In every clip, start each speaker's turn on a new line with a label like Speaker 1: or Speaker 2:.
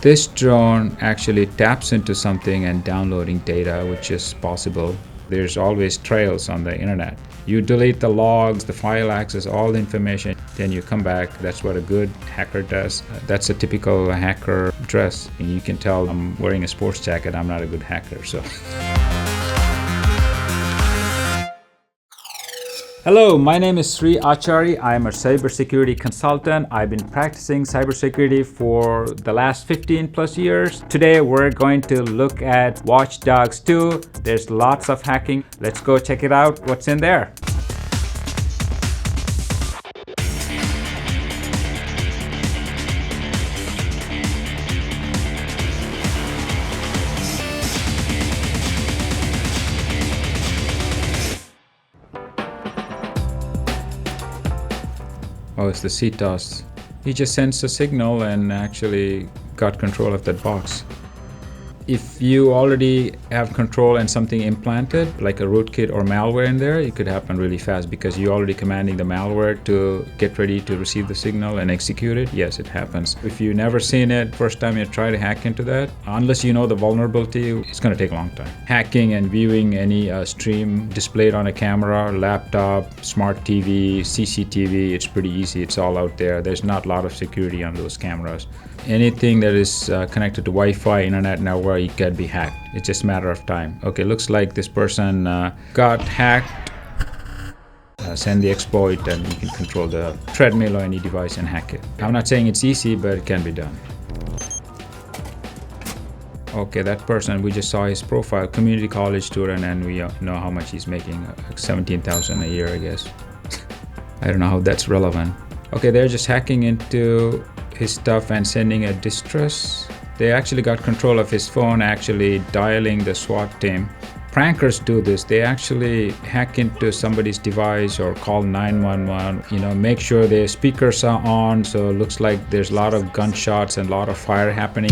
Speaker 1: This drone actually taps into something and downloading data, which is possible. There's always trails on the internet. You delete the logs, the file access, all the information, then you come back. That's what a good hacker does. That's a typical hacker dress. And you can tell I'm wearing a sports jacket. I'm not a good hacker, so. Hello, my name is Achary. I'm a cybersecurity consultant. I've been practicing cybersecurity for the last 15 plus years. Today, we're going to look at Watch Dogs 2. There's lots of hacking. Let's go check it out. What's in there? Oh, it's the ctOS. He just sends a signal and actually got control of that box. If you already have control and something implanted, like a rootkit or malware in there, it could happen really fast because you're already commanding the malware to get ready to receive the signal and execute it. Yes, it happens. If you've never seen it, first time you try to hack into that, unless you know the vulnerability, it's going to take a long time. Hacking and viewing any stream displayed on a camera, laptop, smart TV, CCTV, it's pretty easy. It's all out there. There's not a lot of security on those cameras. Anything that is connected to Wi-Fi, internet network, it can be hacked. It's just a matter of time. Okay, looks like this person got hacked. Send the exploit and you can control the treadmill or any device and hack it. I'm not saying it's easy, but it can be done. Okay, that person, we just saw his profile, community college student, and we know how much he's making, like $17,000 a year, I guess. I don't know how that's relevant. Okay, they're just hacking into his stuff and sending a distress. They actually got control of his phone, actually dialing the S.W.A.T team. Prankers do this. They actually hack into somebody's device or call 911, make sure their speakers are on, so it looks like there's a lot of gunshots and a lot of fire happening.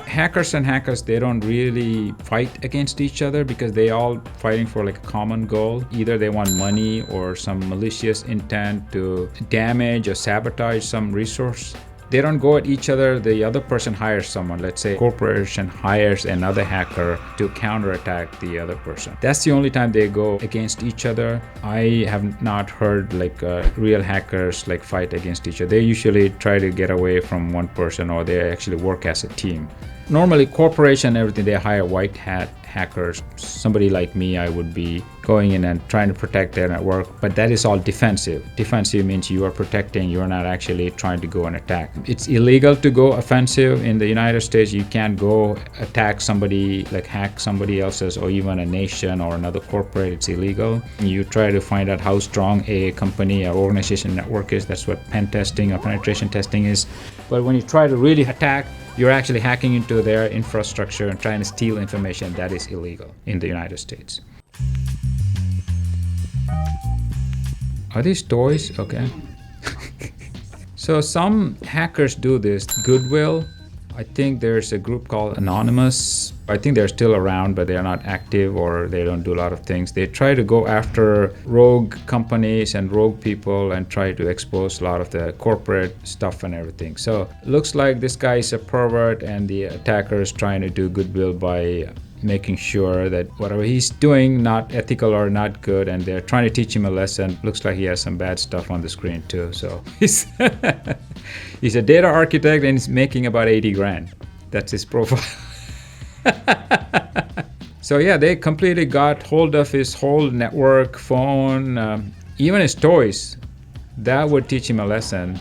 Speaker 1: Hackers and hackers, they don't really fight against each other because they all fighting for like a common goal. Either they want money or some malicious intent to damage or sabotage some resource. They don't go at each other. The other person hires someone. Let's say a corporation hires another hacker to counterattack the other person. That's the only time they go against each other. I have not heard like real hackers like fight against each other. They usually try to get away from one person or they actually work as a team. Normally corporation, everything, they hire white hat hackers. Somebody like me, I would be going in and trying to protect their network, but that is all defensive. Defensive means you are protecting, you're not actually trying to go and attack. It's illegal to go offensive in the United States. You can't go attack somebody, like hack somebody else's or even a nation or another corporate. It's illegal. You try to find out how strong a company or organization network is. That's what pen testing or penetration testing is. But when you try to really attack, you're actually hacking into their infrastructure and trying to steal information. That is illegal in the United States. Are these toys? Okay. So some hackers do this. Goodwill. I think there's a group called Anonymous. I think they're still around, but they're not active or they don't do a lot of things. They try to go after rogue companies and rogue people and try to expose a lot of the corporate stuff and everything. So looks like this guy is a pervert and the attacker is trying to do goodwill by making sure that whatever he's doing not ethical or not good, and they're trying to teach him a lesson. Looks like he has some bad stuff on the screen too. So he's a data architect and he's making about 80 grand. That's his profile. So yeah, they completely got hold of his whole network, phone, even his toys. That would teach him a lesson.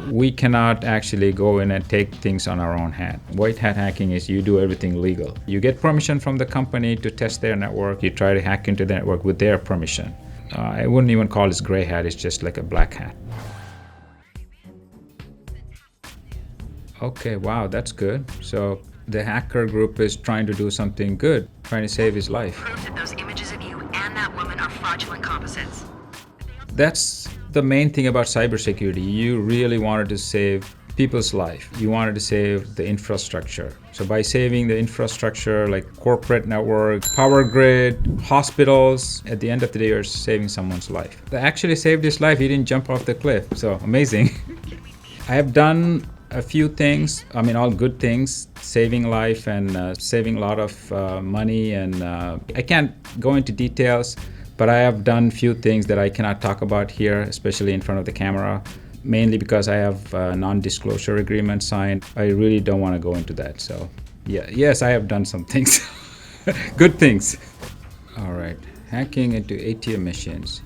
Speaker 1: We cannot actually go in and take things on our own hand. White hat hacking is you do everything legal. You get permission from the company to test their network. You try to hack into the network with their permission. I wouldn't even call this gray hat. It's just like a black hat. Okay, wow, that's good. So the hacker group is trying to do something good, trying to save his life.
Speaker 2: Proof that those images of you and that woman are fraudulent composites.
Speaker 1: That's the main thing about cybersecurity. You really wanted to save people's life. You wanted to save the infrastructure. So by saving the infrastructure, like corporate network, power grid, hospitals, at the end of the day, you're saving someone's life. They actually saved his life. He didn't jump off the cliff. So amazing. I have done a few things, I mean, all good things, saving life and saving a lot of money. And I can't go into details, but I have done few things that I cannot talk about here, especially in front of the camera. Mainly because I have a non-disclosure agreement signed. I really don't want to go into that. So yeah, yes, I have done some things. Good things. All right, hacking into ATM machines.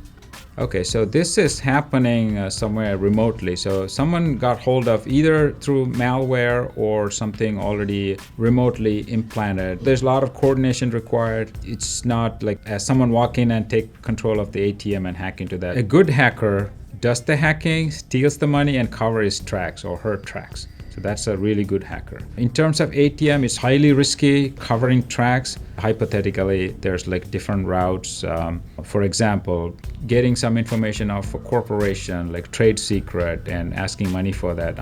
Speaker 1: Okay, so this is happening somewhere remotely. So someone got hold of either through malware or something already remotely implanted. There's a lot of coordination required. It's not like someone walk in and take control of the ATM and hack into that. A good hacker does the hacking, steals the money, and covers his tracks or her tracks. So that's a really good hacker. In terms of ATM, it's highly risky covering tracks. Hypothetically, there's like different routes. For example, getting some information off a corporation, like trade secret, and asking money for that.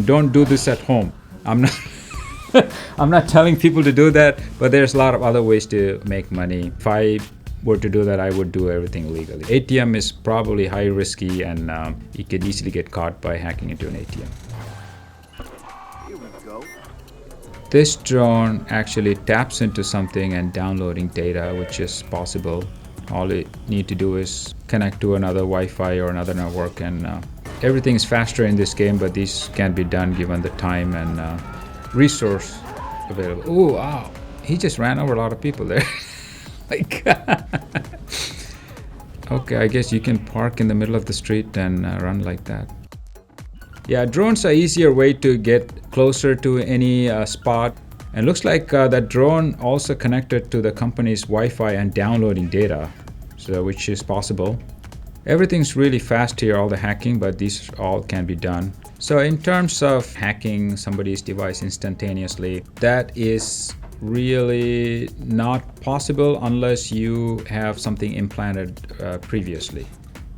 Speaker 1: Don't do this at home. I'm not. I'm not telling people to do that, but there's a lot of other ways to make money. If I were to do that, I would do everything legally. ATM is probably high risky, and you could easily get caught by hacking into an ATM.
Speaker 3: Here we go.
Speaker 1: This drone actually taps into something and downloading data, which is possible. All you need to do is connect to another Wi-Fi or another network, and everything is faster in this game, but this can be done given the time and resource available. Oh, wow. He just ran over a lot of people there. Like, okay, I guess you can park in the middle of the street and run like that. Yeah, drones are easier way to get closer to any spot. And looks like that drone also connected to the company's Wi-Fi and downloading data, so which is possible. Everything's really fast here, all the hacking, but these all can be done. So in terms of hacking somebody's device instantaneously, that is really not possible unless you have something implanted previously.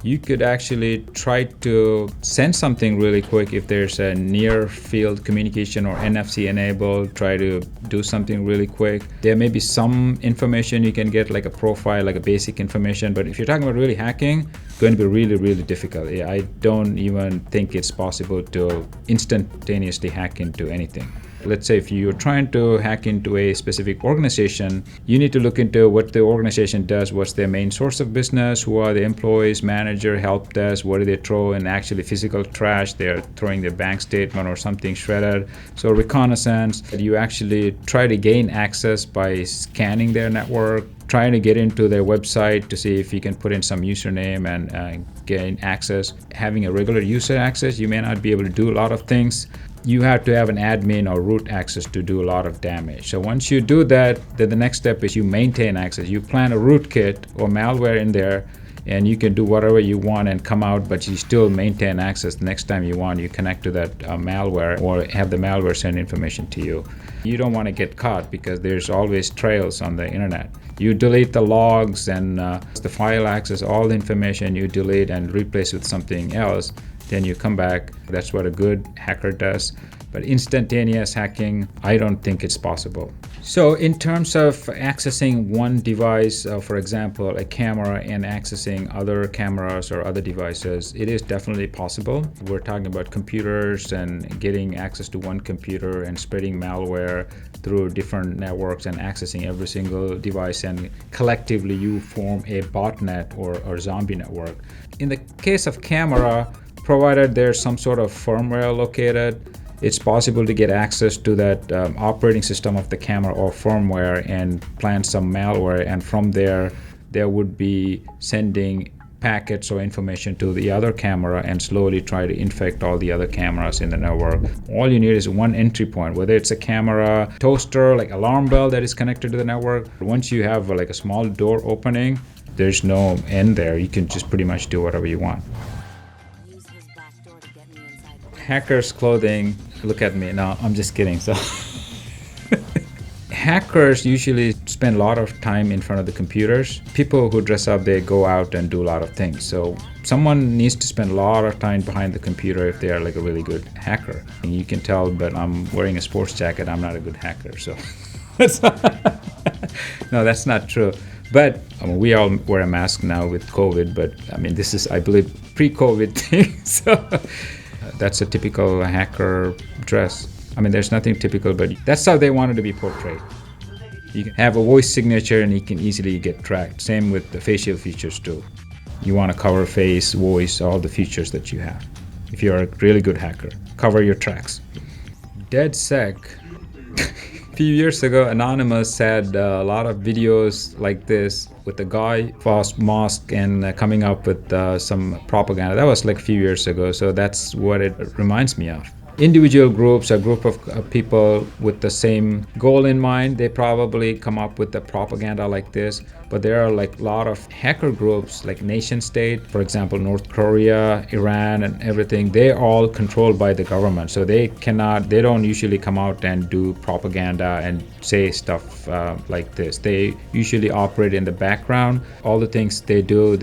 Speaker 1: You could actually try to send something really quick if there's a near field communication or NFC enabled. Try to do something really quick. There may be some information you can get, like a profile, like a basic information, but if you're talking about really hacking, it's going to be really, really difficult. Yeah, I don't even think it's possible to instantaneously hack into anything. Let's say if you're trying to hack into a specific organization, you need to look into what the organization does, what's their main source of business, who are the employees, manager, help desk, what do they throw in actually physical trash, they're throwing their bank statement or something shredded. So reconnaissance, you actually try to gain access by scanning their network, trying to get into their website to see if you can put in some username and gain access. Having a regular user access, you may not be able to do a lot of things. You have to have an admin or root access to do a lot of damage. So once you do that, then the next step is you maintain access. You plant a rootkit or malware in there, and you can do whatever you want and come out, but you still maintain access. The next time you want, you connect to that malware or have the malware send information to you. You don't want to get caught because there's always trails on the internet. You delete the logs and the file access, all the information you delete and replace with something else. Then you come back. That's what a good hacker does. But instantaneous hacking, I don't think it's possible. So in terms of accessing one device, for example, a camera, and accessing other cameras or other devices, it is definitely possible. We're talking about computers and getting access to one computer and spreading malware through different networks and accessing every single device, and collectively you form a botnet or zombie network. In the case of camera, provided there's some sort of firmware located, it's possible to get access to that operating system of the camera or firmware and plant some malware, and from there would be sending packets or information to the other camera and slowly try to infect all the other cameras in the network. All you need is one entry point, whether it's a camera, toaster, like alarm bell that is connected to the network. Once you have like a small door opening, there's no end there. You can just pretty much do whatever you want. Hacker's clothing, look at me. No, I'm just kidding. So Hackers usually spend a lot of time in front of the computers. People who dress up, they go out and do a lot of things. So someone needs to spend a lot of time behind the computer if they are like a really good hacker. And you can tell, but I'm wearing a sports jacket, I'm not a good hacker. So no, that's not true. But I mean, we all wear a mask now with COVID, but I mean, this is, I believe, pre-COVID thing. So that's a typical hacker dress. I mean, there's nothing typical, but that's how they wanted to be portrayed. You can have a voice signature and you can easily get tracked. Same with the facial features too. You want to cover face, voice, all the features that you have. If you're a really good hacker, cover your tracks. Dedsec. A few years ago, Anonymous had a lot of videos like this with a guy, false mask, and coming up with some propaganda. That was like a few years ago, so that's what it reminds me of. Individual groups, a group of people with the same goal in mind, they probably come up with the propaganda like this. But there are like a lot of hacker groups like nation state, for example, North Korea, Iran, and everything. They're all controlled by the government. So they don't usually come out and do propaganda and say stuff like this. They usually operate in the background. All the things they do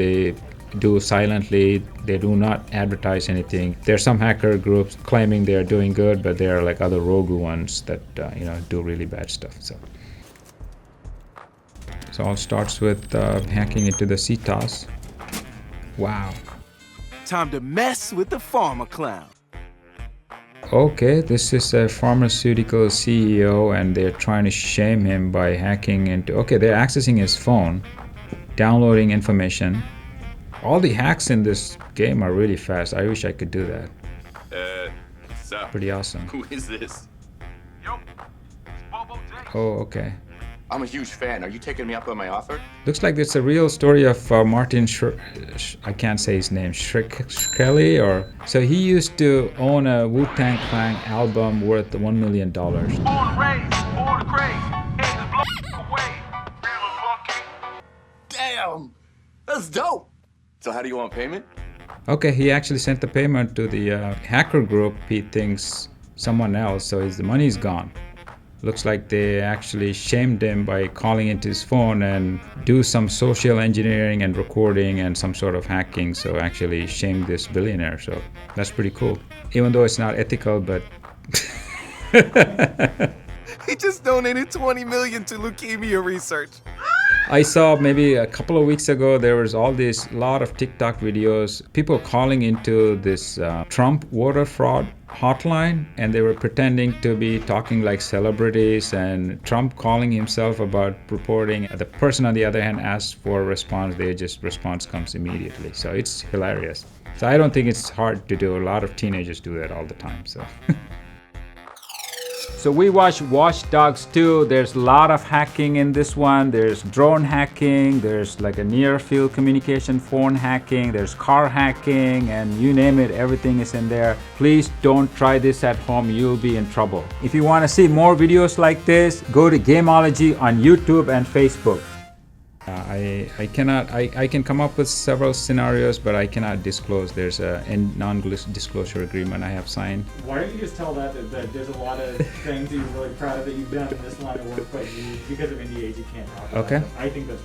Speaker 1: silently. They do not advertise anything. There are some hacker groups claiming they're doing good, but there are like other rogue ones that do really bad stuff. So it all starts with hacking into the ctOS. Wow.
Speaker 3: Time to mess with the pharma clown.
Speaker 1: Okay, this is a pharmaceutical CEO and they're trying to shame him by hacking into, okay, they're accessing his phone, downloading information. All the hacks in this game are really fast. I wish I could do that.
Speaker 4: What's up?
Speaker 1: Pretty awesome.
Speaker 4: Who is this?
Speaker 5: Yo, it's Bobo J.
Speaker 1: Oh, okay.
Speaker 4: I'm a huge fan. Are you taking me up on my offer?
Speaker 1: Looks like it's a real story of Martin I can't say his name, Shkreli, or so he used to own a Wu-Tang Clan album worth $1 million.
Speaker 5: All the rage, all the craze, heads is blown away. Real funky.
Speaker 4: Damn! That's dope! So how do you want payment?
Speaker 1: Okay, he actually sent the payment to the hacker group. He thinks someone else, so the money's gone. Looks like they actually shamed him by calling into his phone and do some social engineering and recording and some sort of hacking. So actually shamed this billionaire. So that's pretty cool. Even though it's not ethical, but
Speaker 3: He just donated $20 million to leukemia research.
Speaker 1: I saw maybe a couple of weeks ago, there was lot of TikTok videos, people calling into this Trump voter fraud hotline, and they were pretending to be talking like celebrities, and Trump calling himself about reporting. The person on the other hand asks for a response, response comes immediately. So it's hilarious. So I don't think it's hard to do. A lot of teenagers do that all the time. So. So we watched Watch Dogs 2. There's a lot of hacking in this one. There's drone hacking, there's like a near field communication phone hacking, there's car hacking, and you name it, everything is in there. Please don't try this at home, you'll be in trouble. If you want to see more videos like this, go to Gameology on YouTube and Facebook. I can come up with several scenarios, but I cannot disclose. There's a non-disclosure agreement I have signed.
Speaker 6: Why don't you just tell that there's a lot of things that you're really proud of that you've done in this line of work, but because of NDAs you can't talk about
Speaker 1: Okay.
Speaker 6: them. I think that's